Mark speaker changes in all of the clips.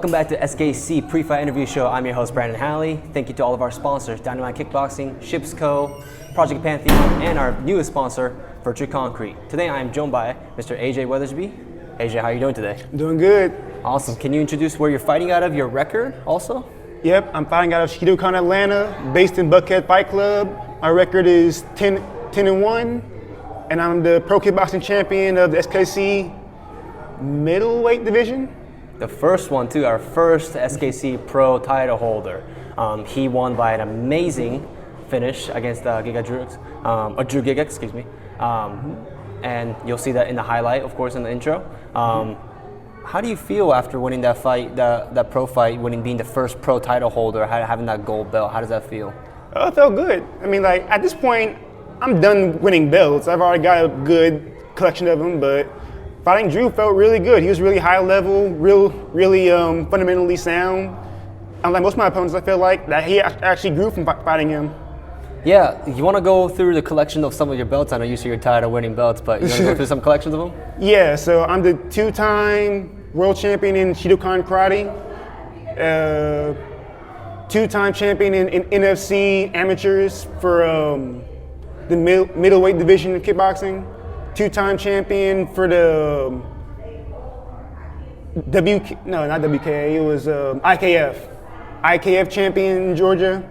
Speaker 1: Welcome back to SKC Pre-Fight Interview Show. I'm your host, Brandon Halley. Thank you to all of our sponsors, Dynamite Kickboxing, Ships Co., Project Pantheon, and our newest sponsor, Virtue Concrete. Today I am joined by Mr. AJ Weathersby. AJ, how are you doing today?
Speaker 2: Doing good.
Speaker 1: Awesome. Can you introduce where you're fighting out of, your record also?
Speaker 2: Yep, I'm fighting out of Shidokan, Atlanta, based in Buckhead Fight Club. My record is 10-1, and I'm the pro kickboxing champion of the SKC middleweight division.
Speaker 1: The first one too, our first SKC Pro title holder. He won by an amazing finish against Drew Giga, excuse me. And you'll see that in the highlight, of course, in the intro. How do you feel after winning that fight, that pro fight, being the first pro title holder, having that gold belt? How does that feel?
Speaker 2: Oh, it felt good. I mean, like, at this point, I'm done winning belts. I've already got a good collection of them, but fighting Drew felt really good. He was really high level, really fundamentally sound. Unlike most of my opponents, I feel like that he actually grew from fighting him.
Speaker 1: Yeah, you want to go through the collection of some of your belts? I know you say you're tired of winning belts, but you want to go through some collections of them?
Speaker 2: Yeah, so I'm the two-time world champion in Shidokan Karate, two-time champion in NFC amateurs for the middleweight division of kickboxing, two-time champion for the IKF champion in Georgia,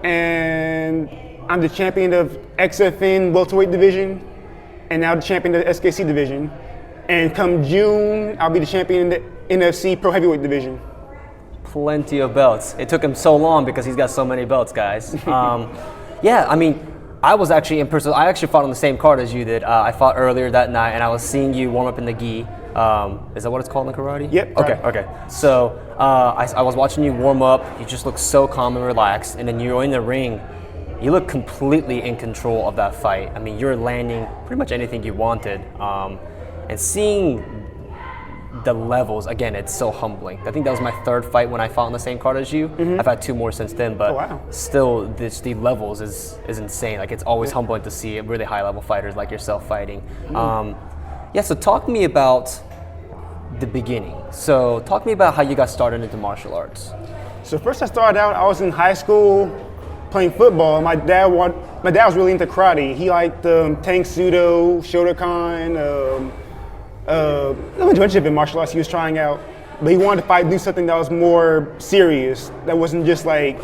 Speaker 2: and I'm the champion of XFN welterweight division, and now the champion of the SKC division. And come June, I'll be the champion in the NFC pro heavyweight division.
Speaker 1: Plenty of belts. It took him so long because he's got so many belts, guys. Yeah, I mean, I was actually in person. I actually fought on the same card as you did. I fought earlier that night, and I was seeing you warm up in the gi. Is that what it's called in karate?
Speaker 2: Yep.
Speaker 1: Okay. So I was watching you warm up. You just look so calm and relaxed, and then you're in the ring. You look completely in control of that fight. I mean, you're landing pretty much anything you wanted, and seeing the levels, again, it's so humbling. I think that was my third fight when I fought on the same card as you. Mm-hmm. I've had two more since then, but still, the levels is insane. Like, it's always humbling to see really high-level fighters like yourself fighting. Yeah, so talk to me about the beginning. So talk to me about how you got started into martial arts.
Speaker 2: So first I started out, I was in high school playing football. My dad was really into karate. He liked Tang Sudo, Shotokan, a bunch of different martial arts he was trying out. But he wanted to do something that was more serious, that wasn't just like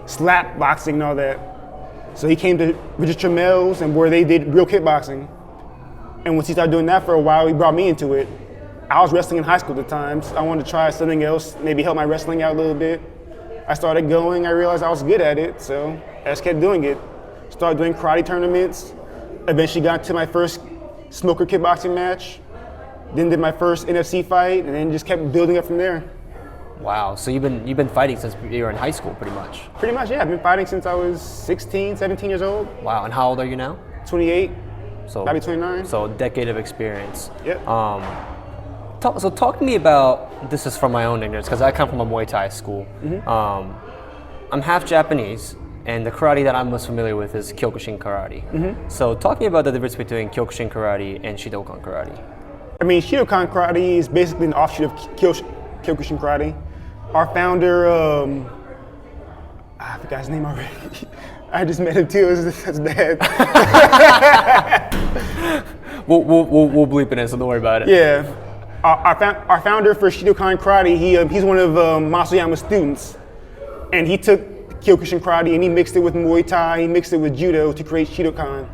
Speaker 2: slap boxing and all that. So he came to Richard Tramel's, and where they did real kickboxing. And once he started doing that for a while, he brought me into it. I was wrestling in high school at the time, so I wanted to try something else, maybe help my wrestling out a little bit. I started going, I realized I was good at it, so I just kept doing it. Started doing karate tournaments, eventually got to my first smoker kickboxing match, then did my first NFC fight, and then just kept building up from there.
Speaker 1: Wow, so you've been fighting since you were in high school, pretty much?
Speaker 2: Pretty much, yeah. I've been fighting since I was 16, 17 years old.
Speaker 1: Wow, and how old are you now?
Speaker 2: 28.
Speaker 1: So
Speaker 2: maybe 29.
Speaker 1: So a decade of experience.
Speaker 2: Yep.
Speaker 1: So talk to me about, this is from my own ignorance, because I come from a Muay Thai school. Mm-hmm. I'm half Japanese, and the karate that I'm most familiar with is Kyokushin karate. Mm-hmm. So talk to me about the difference between Kyokushin karate and Shidokan karate.
Speaker 2: I mean, Shidokan karate is basically an offshoot of Kyokushin karate. Our founder, I forgot his name already. I just met him too. That's bad.
Speaker 1: We'll bleep it in, so don't worry about it.
Speaker 2: Yeah, our founder for Shidokan karate, he's one of Masayama's students, and he took Kyokushin karate and he mixed it with Muay Thai, he mixed it with Judo to create Shidokan.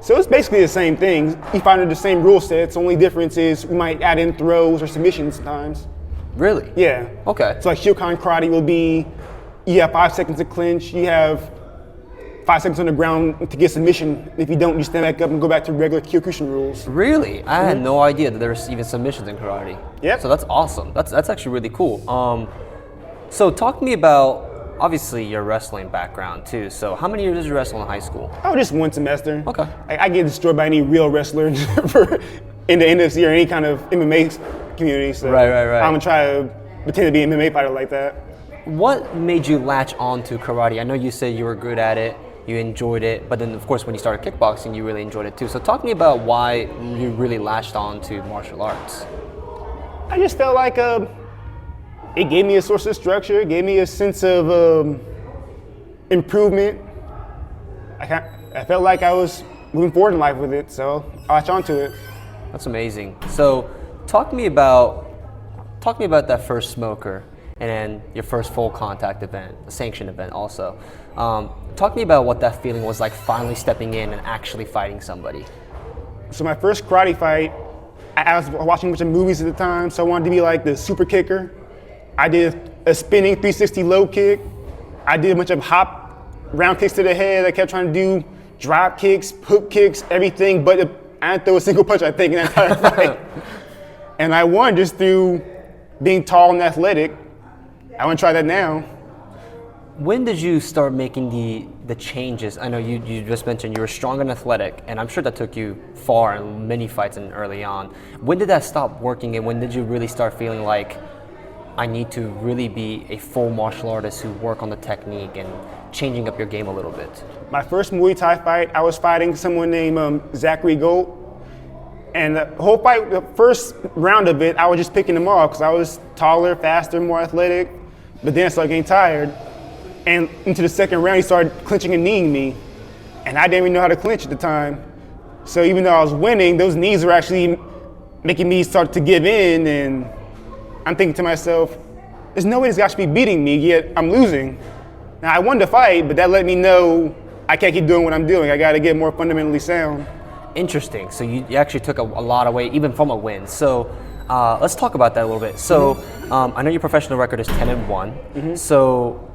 Speaker 2: So it's basically the same thing. We find the same rule sets. The only difference is we might add in throws or submissions sometimes.
Speaker 1: Really?
Speaker 2: Yeah.
Speaker 1: Okay.
Speaker 2: So like Shidokan karate will be, you have 5 seconds to clinch, you have 5 seconds on the ground to get submission. If you don't, you stand back up and go back to regular Kyokushin rules.
Speaker 1: Really? I had no idea that there's even submissions in karate.
Speaker 2: Yeah.
Speaker 1: So that's awesome. That's actually really cool. So talk to me about, obviously, your wrestling background too. So how many years did you wrestle in high school?
Speaker 2: Oh, just one semester.
Speaker 1: Okay.
Speaker 2: I get destroyed by any real wrestler in the NFC or any kind of MMA community. So
Speaker 1: right.
Speaker 2: I'm gonna try to pretend to be an MMA fighter like that.
Speaker 1: What made you latch on to karate? I know you said you were good at it, you enjoyed it, but then of course when you started kickboxing, you really enjoyed it too. So talk to me about why you really latched on to martial arts.
Speaker 2: I just felt like it gave me a source of structure. It gave me a sense of improvement. I felt like I was moving forward in life with it, so I latched onto it.
Speaker 1: That's amazing. So talk to me about that first smoker and then your first full contact event, a sanctioned event also. Talk to me about what that feeling was like, finally stepping in and actually fighting somebody.
Speaker 2: So my first karate fight, I was watching a bunch of movies at the time, so I wanted to be like the super kicker. I did a spinning 360 low kick. I did a bunch of hop round kicks to the head. I kept trying to do drop kicks, hook kicks, everything, but I didn't throw a single punch, I think, in that entire fight. And I won just through being tall and athletic. I want to try that now.
Speaker 1: When did you start making the changes? I know you just mentioned you were strong and athletic, and I'm sure that took you far in many fights and early on. When did that stop working, and when did you really start feeling like, I need to really be a full martial artist who work on the technique and changing up your game a little bit?
Speaker 2: My first Muay Thai fight, I was fighting someone named Zachary Gold. And the whole fight, the first round of it, I was just picking him off because I was taller, faster, more athletic. But then I started getting tired. And into the second round, he started clinching and kneeing me. And I didn't even know how to clinch at the time. So even though I was winning, those knees were actually making me start to give in. And I'm thinking to myself, there's no way this guy should be beating me, yet I'm losing. Now, I won the fight, but that let me know I can't keep doing what I'm doing. I got to get more fundamentally sound.
Speaker 1: Interesting. So you actually took a lot away, even from a win. So let's talk about that a little bit. So I know your professional record is 10-1. So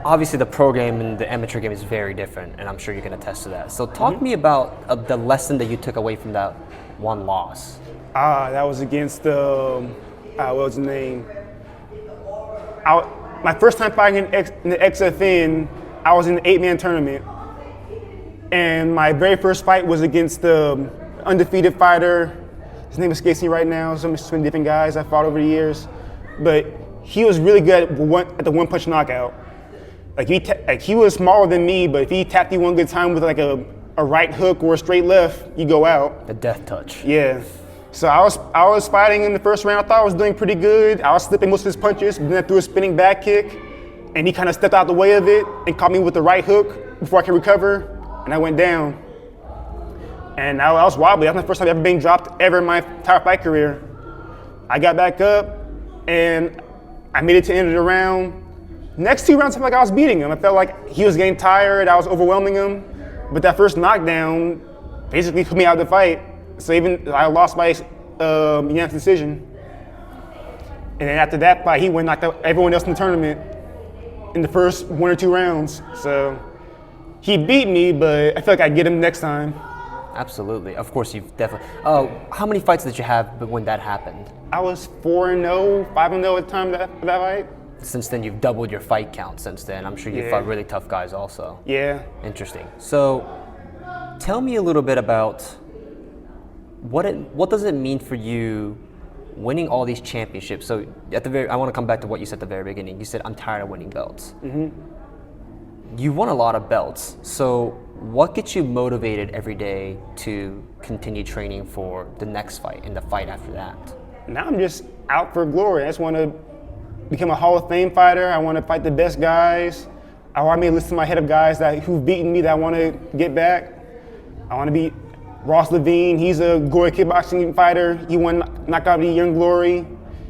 Speaker 1: obviously the pro game and the amateur game is very different, and I'm sure you can attest to that. So talk to me about the lesson that you took away from that one loss.
Speaker 2: That was against what was his name? My first time fighting in the XFN, I was in the 8-man tournament. And my very first fight was against the undefeated fighter. His name is SKC right now. So many different guys I fought over the years. But he was really good at the one-punch knockout. Like he was smaller than me, but if he tapped you one good time with like a right hook or a straight left, you go out.
Speaker 1: The death touch.
Speaker 2: Yeah. So I was fighting in the first round. I thought I was doing pretty good. I was slipping most of his punches, but then I threw a spinning back kick, and he kind of stepped out the way of it and caught me with the right hook before I could recover, and I went down. And I was wobbly. That was the first time I've ever been dropped ever in my entire fight career. I got back up, and I made it to the end of the round. Next 2 rounds, I felt like I was beating him. I felt like he was getting tired. I was overwhelming him. But that first knockdown basically put me out of the fight. So even I lost by unanimous decision. And then after that fight, he went and knocked out everyone else in the tournament in the first 1 or 2 rounds. So he beat me, but I feel like I'd get him next time.
Speaker 1: Absolutely. Of course, you've definitely. How many fights did you have when that happened?
Speaker 2: I was 4-0, 5-0 at the time of that fight.
Speaker 1: Since then, you've doubled your fight count since then. I'm sure you've fought really tough guys also.
Speaker 2: Yeah.
Speaker 1: Interesting. So tell me a little bit about what does it mean for you winning all these championships? So I want to come back to what you said at the very beginning. You said, I'm tired of winning belts. You won a lot of belts. So what gets you motivated every day to continue training for the next fight and the fight after that?
Speaker 2: Now I'm just out for glory. I just want to become a Hall of Fame fighter. I want to fight the best guys. I made a list in my head of guys who've beaten me that I want to get back. I want to beat Ross Levine. He's a Glory kickboxing fighter. He won Knockout of the Year in Glory.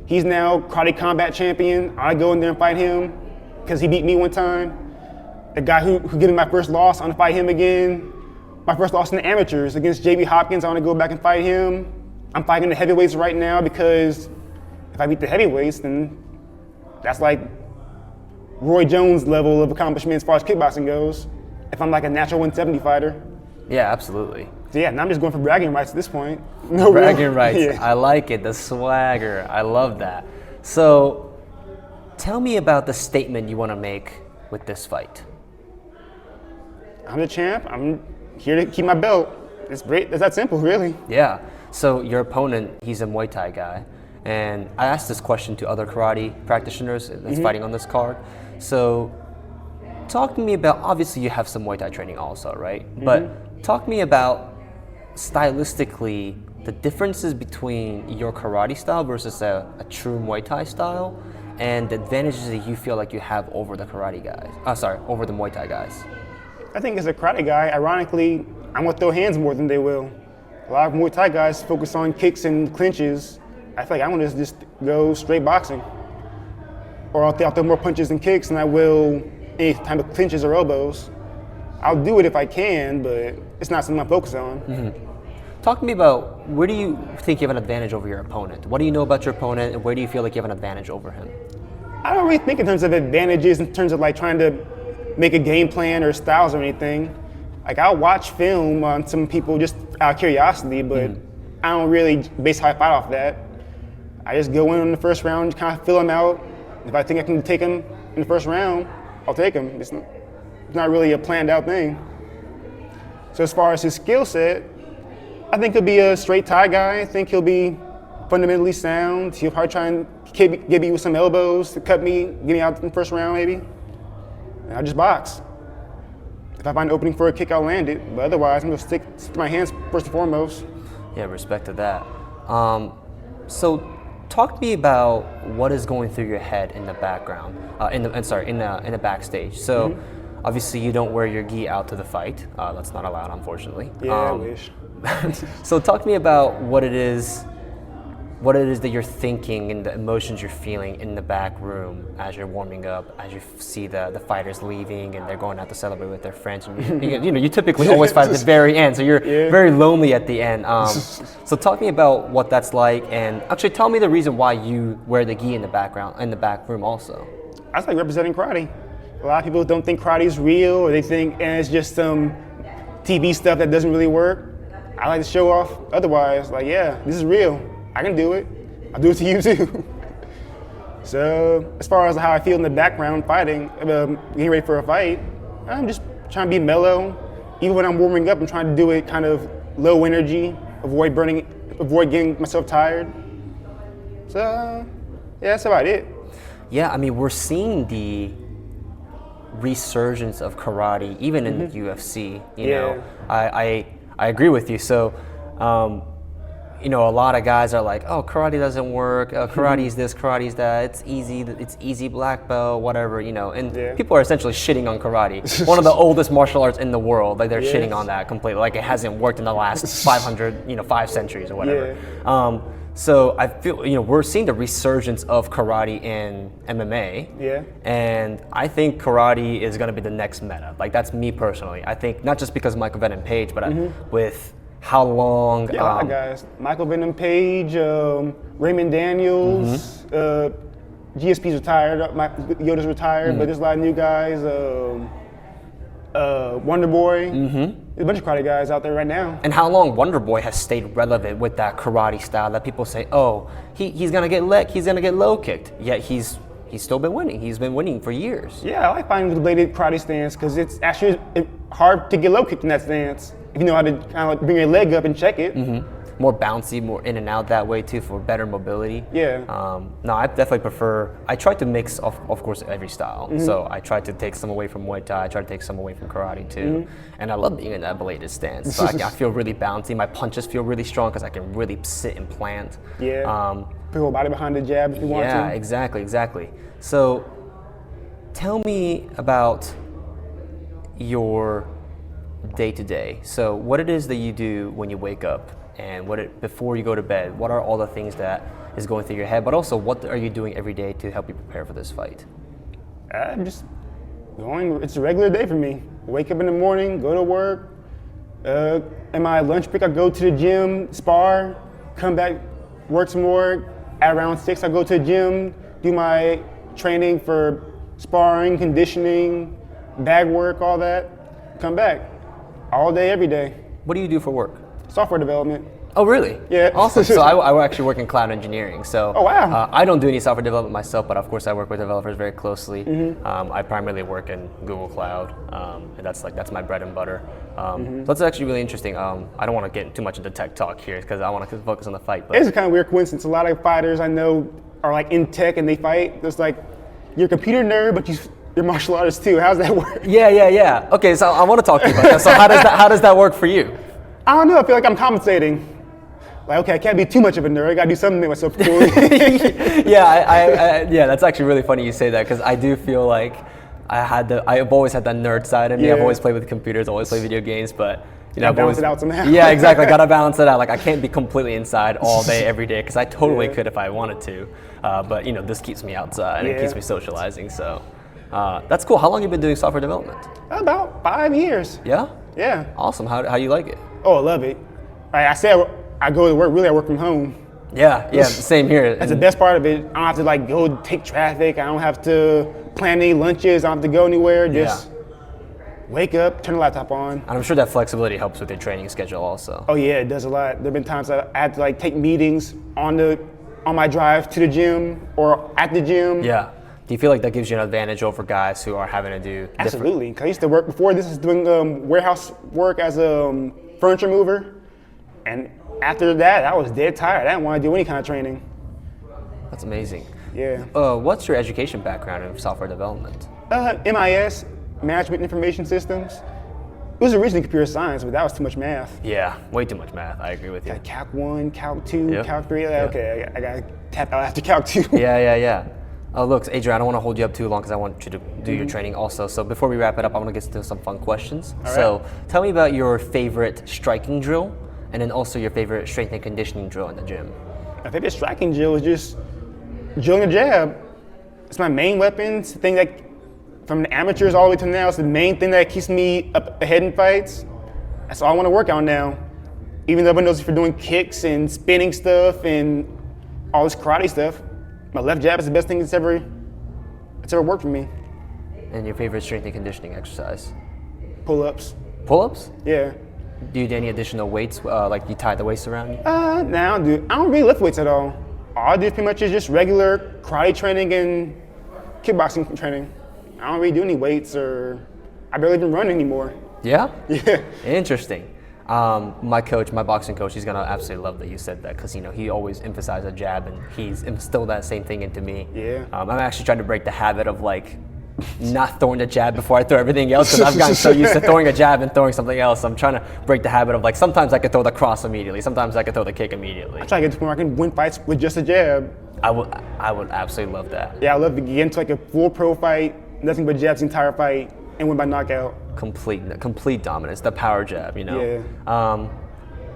Speaker 2: He's now Karate Combat champion. I go in there and fight him because he beat me one time. The guy who gave me my first loss, I want to fight him again. My first loss in the amateurs against JB Hopkins, I want to go back and fight him. I'm fighting the heavyweights right now because if I beat the heavyweights, then that's like Roy Jones level of accomplishment as far as kickboxing goes. If I'm like a natural 170 fighter.
Speaker 1: Yeah, absolutely.
Speaker 2: So yeah, now I'm just going for bragging rights at this point.
Speaker 1: No bragging rights.
Speaker 2: Yeah.
Speaker 1: I like it. The swagger. I love that. So tell me about the statement you want to make with this fight.
Speaker 2: I'm the champ. I'm here to keep my belt. It's great. It's that simple, really.
Speaker 1: Yeah. So your opponent, he's a Muay Thai guy. And I asked this question to other karate practitioners that's fighting on this card. So talk to me about, obviously you have some Muay Thai training also, right? But talk to me about stylistically the differences between your karate style versus a true Muay Thai style, and the advantages that you feel like you have over the karate guys? Over the Muay Thai guys.
Speaker 2: I think as a karate guy, ironically, I'm gonna throw hands more than they will. A lot of Muay Thai guys focus on kicks and clinches. I feel like I'm gonna just go straight boxing. Or I'll throw more punches and kicks than I will any type of clinches or elbows. I'll do it if I can, but it's not something I'm focused on.
Speaker 1: Mm-hmm. Talk to me about, where do you think you have an advantage over your opponent? What do you know about your opponent, and where do you feel like you have an advantage over him?
Speaker 2: I don't really think in terms of advantages, in terms of like trying to make a game plan or styles or anything. Like, I'll watch film on some people just out of curiosity, but I don't really base how I fight off that. I just go in the first round, kind of fill them out. If I think I can take them in the first round, I'll take him. It's not really a planned out thing. So as far as his skill set, I think he'll be a straight Thai guy. I think he'll be fundamentally sound. He'll probably try and get me with some elbows to cut me, get me out in the first round maybe. And I'll just box. If I find an opening for a kick, I'll land it. But otherwise, I'm gonna stick to my hands first and foremost.
Speaker 1: Yeah, respect to that. So talk to me about what is going through your head in the background, in the backstage. So obviously you don't wear your gi out to the fight. That's not allowed, unfortunately.
Speaker 2: Yeah, I wish.
Speaker 1: So talk to me about what it is that you're thinking and the emotions you're feeling in the back room as you're warming up, as you see the fighters leaving and they're going out to celebrate with their friends. And you typically always fight at the very end, so you're very lonely at the end. So talk to me about what that's like, and actually tell me the reason why you wear the gi in the back room also.
Speaker 2: I just like representing karate. A lot of people don't think karate is real, or they think it's just some TV stuff that doesn't really work. I like to show off otherwise, like, yeah, this is real. I can do it. I'll do it to you too. So as far as how I feel in the background fighting, getting ready for a fight, I'm just trying to be mellow. Even when I'm warming up, I'm trying to do it kind of low energy, avoid getting myself tired. So yeah, that's about it.
Speaker 1: Yeah, I mean, we're seeing the resurgence of karate, even in the UFC. You know, I agree with you. So, a lot of guys are like, oh, karate doesn't work. Karate's this, karate's that. It's easy black belt, whatever. And people are essentially shitting on karate. One of the oldest martial arts in the world. Like, they're shitting on that completely. Like, it hasn't worked in the last 5 centuries or whatever. So I feel, we're seeing the resurgence of karate in MMA. Yeah. And I think karate is going to be the next meta. Like, that's me personally. I think not just because of Michael Venom Page, but with how long.
Speaker 2: Yeah, a lot of guys. Michael Venom Page, Raymond Daniels, GSP's retired, Yoda's retired, but there's a lot of new guys. Wonder Boy. There's a bunch of karate guys out there right now.
Speaker 1: And how long Wonder Boy has stayed relevant with that karate style that people say, oh, he's gonna get low kicked. Yet he's still been winning. He's been winning for years.
Speaker 2: Yeah, I like finding the bladed karate stance because it's actually hard to get low kicked in that stance. If you know how to kind of like bring your leg up and check it.
Speaker 1: More bouncy, more in and out that way too, for better mobility.
Speaker 2: Yeah.
Speaker 1: No, I definitely prefer. I try to mix, of course, every style. So I try to take some away from Muay Thai. I try to take some away from karate too. And I love being in that bladed stance. So I feel really bouncy. My punches feel really strong because I can really sit and plant.
Speaker 2: Yeah. Put your body behind the jab if you want to.
Speaker 1: Yeah, exactly. So tell me about your day-to-day. So what it is that you do when you wake up, and before you go to bed, what are all the things that is going through your head, but also what are you doing every day to help you prepare for this fight?
Speaker 2: I'm just going, it's a regular day for me. Wake up in the morning, go to work. In my lunch break, I go to the gym, spar, come back, work some more. At around 6, I go to the gym, do my training for sparring, conditioning, bag work, all that. Come back, all day, every day.
Speaker 1: What do you do for work?
Speaker 2: Software development.
Speaker 1: Oh, really?
Speaker 2: Yeah.
Speaker 1: Awesome. So I actually work in cloud engineering. So
Speaker 2: oh, wow.
Speaker 1: I don't do any software development myself, but of course I work with developers very closely. I primarily work in Google Cloud, and that's my bread and butter. So that's actually really interesting. I don't want to get too much into tech talk here because I want to focus on the fight. But
Speaker 2: it's a kind of weird coincidence. A lot of fighters I know are like in tech and they fight. It's like you're a computer nerd, but you're martial artist too. How's that work?
Speaker 1: Yeah. Okay, so I want to talk to you about that. So how does that work for you?
Speaker 2: I don't know. I feel like I'm compensating. Like, okay, I can't be too much of a nerd. I gotta do something to make myself cool.
Speaker 1: Yeah, that's actually really funny you say that because I do feel like I've always had that nerd side of me. I've
Speaker 2: Yeah.
Speaker 1: always played with computers, always played video games, but you know,
Speaker 2: Gotta
Speaker 1: I've
Speaker 2: balance
Speaker 1: always,
Speaker 2: it out somehow.
Speaker 1: Yeah, exactly. I gotta balance it out. Like I can't be completely inside all day, every day, because I totally could if I wanted to. But you know, this keeps me outside and it keeps me socializing. So that's cool. How long have you been doing software development?
Speaker 2: About 5 years.
Speaker 1: Yeah.
Speaker 2: Yeah.
Speaker 1: Awesome. How you like it?
Speaker 2: Oh, I love it. Like I said, I go to work. Really, I work from home.
Speaker 1: Yeah. Same here.
Speaker 2: That's the best part of it. I don't have to like go take traffic. I don't have to plan any lunches. I don't have to go anywhere. Just wake up, turn the laptop on.
Speaker 1: And I'm sure that flexibility helps with your training schedule also.
Speaker 2: Oh yeah, it does a lot. There've been times I had to like take meetings on my drive to the gym or at the gym.
Speaker 1: Yeah. Do you feel like that gives you an advantage over guys who are having to do different?
Speaker 2: Absolutely. 'Cause I used to work before this, is doing warehouse work as a furniture mover, and after that, I was dead tired. I didn't want to do any kind of training.
Speaker 1: That's amazing.
Speaker 2: Yeah.
Speaker 1: What's your education background in software development?
Speaker 2: MIS, Management Information Systems. It was originally computer science, but that was too much math.
Speaker 1: Yeah, way too much math. I agree with you.
Speaker 2: Like Calc 1, Calc 2,
Speaker 1: Yep.
Speaker 2: Calc 3.
Speaker 1: Yep.
Speaker 2: Okay, I got to tap out after Calc 2.
Speaker 1: Yeah. Oh, look, Adrian, I don't want to hold you up too long because I want you to do your training also. So before we wrap it up, I want to get to some fun questions.
Speaker 2: All right.
Speaker 1: So tell me about your favorite striking drill and then also your favorite strength and conditioning drill in the gym.
Speaker 2: My favorite striking drill is just drilling a jab. It's my main weapon. It's the thing that, from the amateurs all the way to now, it's the main thing that keeps me up ahead in fights. That's all I want to work on now. Even though everyone knows for doing kicks and spinning stuff and all this karate stuff, my left jab is the best thing that's ever worked for me.
Speaker 1: And your favorite strength and conditioning exercise?
Speaker 2: Pull-ups.
Speaker 1: Pull-ups?
Speaker 2: Yeah.
Speaker 1: Do you do any additional weights, like you tie the weights around you?
Speaker 2: Now I don't really lift weights at all. All I do pretty much is just regular karate training and kickboxing training. I don't really do any weights, or I barely even run anymore.
Speaker 1: Yeah?
Speaker 2: Yeah.
Speaker 1: Interesting. My boxing coach, he's gonna absolutely love that you said that because he always emphasized a jab and he's instilled that same thing into me.
Speaker 2: Yeah.
Speaker 1: I'm actually trying to break the habit of like not throwing the jab before I throw everything else because I've gotten so used to throwing a jab and throwing something else. I'm trying to break the habit of like sometimes I could throw the cross immediately, sometimes I could throw the kick immediately.
Speaker 2: I try to get to the point where I can win fights with just a jab.
Speaker 1: I would absolutely love that.
Speaker 2: Yeah, I love to get into like a full pro fight, nothing but jabs the entire fight, and win by knockout.
Speaker 1: Complete dominance, the power jab,
Speaker 2: Yeah.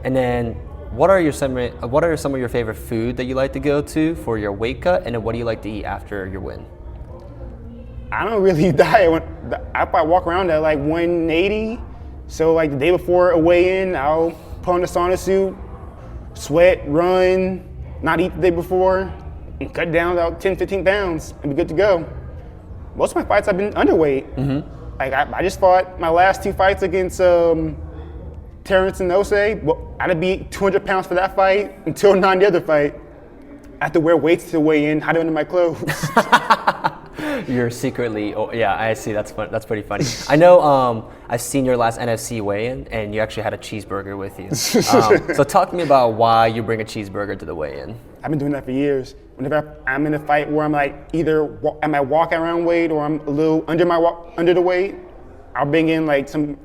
Speaker 1: And then what are some of your favorite food that you like to go to for your weight cut, and then what do you like to eat after your win?
Speaker 2: I don't really diet. I probably walk around at like 180. So like the day before a weigh-in, I'll put on the sauna suit, sweat, run, not eat the day before, and cut down about 10, 15 pounds and be good to go. Most of my fights I've been underweight. Mm-hmm. Like I just fought my last 2 fights against Terrence and Osei. Well, I had to be 200 pounds for that fight until the other fight. I had to wear weights to weigh in, hide it under my clothes.
Speaker 1: You're secretly, I see. That's fun. That's pretty funny. I know. I've seen your last NFC weigh-in, and you actually had a cheeseburger with you. So talk to me about why you bring a cheeseburger to the weigh-in.
Speaker 2: I've been doing that for years. Whenever I'm in a fight where I'm like either at my walk around weight or I'm a little under the weight, I'll bring in like some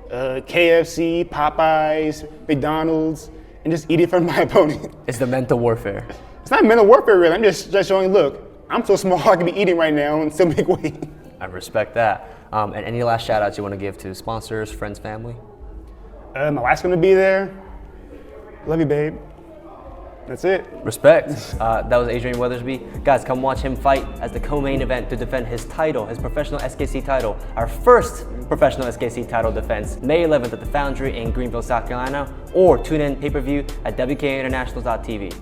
Speaker 2: KFC, Popeyes, McDonald's, and just eat it from my opponent.
Speaker 1: It's the mental warfare.
Speaker 2: It's not mental warfare, really. I'm just showing, look, I'm so small I can be eating right now and still make weight.
Speaker 1: I respect that. And any last shout outs you want to give to sponsors, friends, family?
Speaker 2: My wife's gonna be there. Love you, babe. That's it.
Speaker 1: Respect. That was Adrian Weathersby. Guys, come watch him fight as the co-main event to defend his title, his professional SKC title, our first professional SKC title defense, May 11th at the Foundry in Greenville, South Carolina, or tune in pay-per-view at WKInternational.tv.